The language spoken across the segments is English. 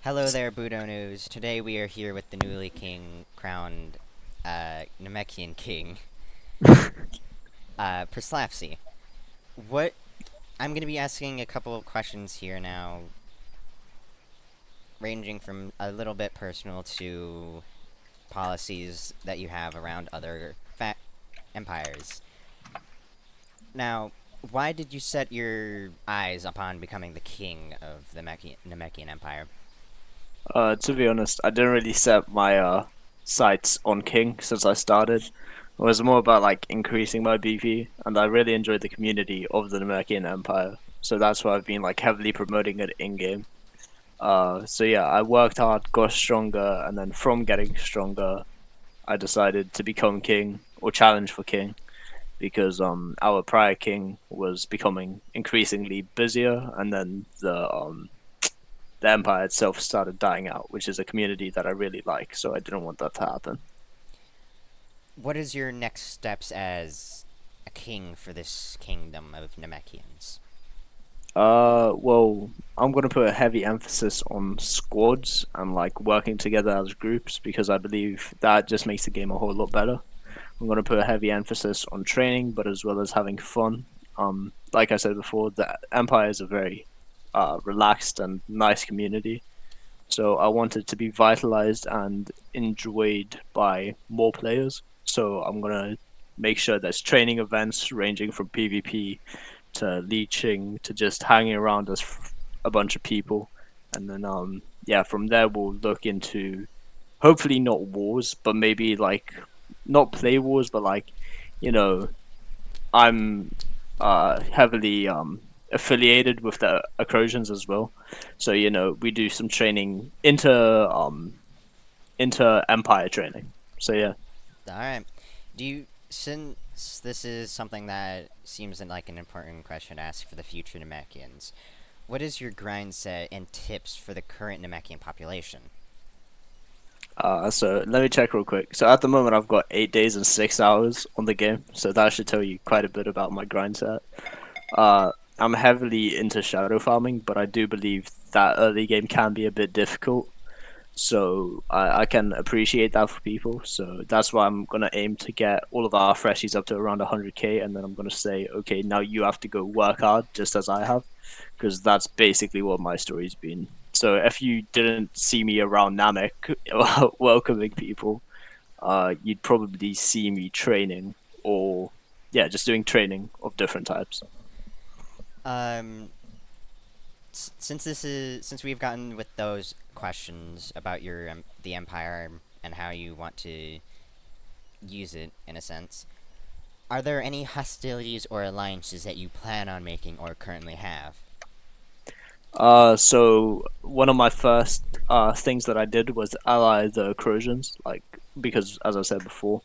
Hello there, Budonus. Today we are here with the newly crowned Namekian King, Perslapsy. What I'm going to be asking a couple of questions here now, ranging from a little bit personal to policies that you have around other empires. Now, why did you set your eyes upon becoming the king of the Namekian Empire? To be honest, I didn't really set my sights on King since I started. It was more about like increasing my BP, and I really enjoyed the community of the Namekian Empire. So that's why I've been like heavily promoting it in game. So yeah, I worked hard, got stronger, and then from getting stronger, I decided to become king or challenge for king because our prior king was becoming increasingly busier, and then the empire itself started dying out, which is a community that I really like. So I didn't want that to happen. What is your next steps as a king for this kingdom of Namekians? Well, I'm gonna put a heavy emphasis on squads and like working together as groups because I believe that just makes the game a whole lot better. I'm gonna put a heavy emphasis on training, but as well as having fun. Like I said before, the Empire is a very relaxed and nice community. So I want it to be vitalized and enjoyed by more players. So I'm gonna make sure there's training events ranging from PvP to leeching to just hanging around as a bunch of people, and then yeah, from there we'll look into hopefully not wars, but maybe like not play wars, but like you know I'm heavily affiliated with the Acrosians as well. So we do some training into Empire training. So yeah. All right. Since this is something that seems like an important question to ask for the future Namekians, what is your grind set and tips for the current Namekian population? So let me check real quick. So at the moment I've got 8 days and 6 hours on the game. So that should tell you quite a bit about my grind set. I'm heavily into shadow farming, but I do believe that early game can be a bit difficult. So I can appreciate that for people. So that's why I'm gonna aim to get all of our freshies up to around 100k, and then I'm gonna say, okay, now you have to go work hard, just as I have, because that's basically what my story's been. So if you didn't see me around Namek welcoming people, you'd probably see me training or yeah, just doing training of different types. Um, since we've gotten with those questions about your the empire and how you want to use it in a sense, are there any hostilities or alliances that you plan on making or currently have? So one of my first things that I did was ally the Crosians, like because as I said before,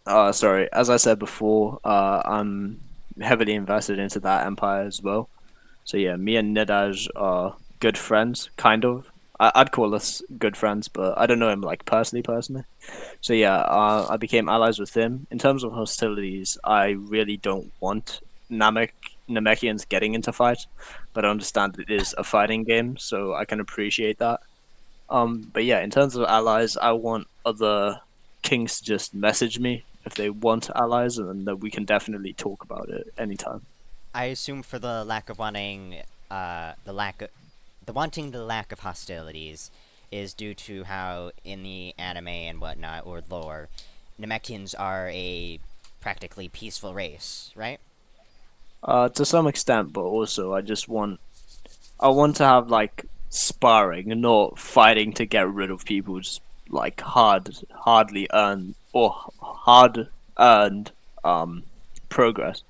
sorry, as I said before, I'm heavily invested into that empire as well. So yeah, me and Nedaj are good friends, kind of. I'd call us good friends, but I don't know him like personally. So yeah, I became allies with him. In terms of hostilities, I really don't want Namek Namekians getting into fight, but I understand it is a fighting game, so I can appreciate that. But yeah, in terms of allies, I want other kings to just message me if they want allies, and then we can definitely talk about it anytime. I assume for the lack of wanting, the lack of, the lack of hostilities is due to how in the anime and whatnot or lore, Namekians are a practically peaceful race, right? To some extent, but also I want to have like sparring, and not fighting to get rid of people's like hardly earned or hard earned progress.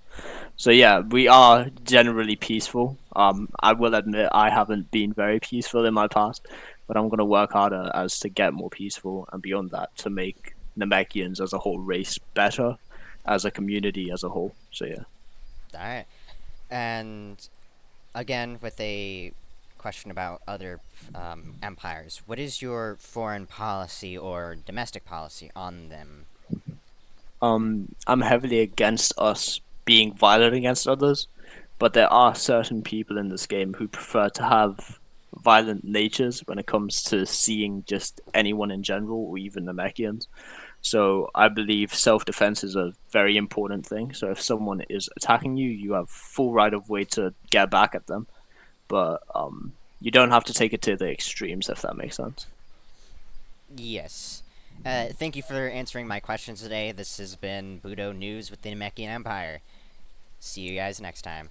So yeah, we are generally peaceful. I will admit I haven't been very peaceful in my past, but I'm gonna work harder as to get more peaceful and beyond that to make Namekians as a whole race better, as a community as a whole. So yeah. Alright. And again, with a question about other empires, what is your foreign policy or domestic policy on them? I'm heavily against us being violent against others. but there are certain people in this game who prefer to have violent natures when it comes to seeing just anyone in general, or even Namekians. So I believe self defense is a very important thing. So if someone is attacking you, you have full right of way to get back at them, but you don't have to take it to the extremes if that makes sense. Yes. Thank you for answering my questions today. This has been Budo News with the Namekian Empire. See you guys next time.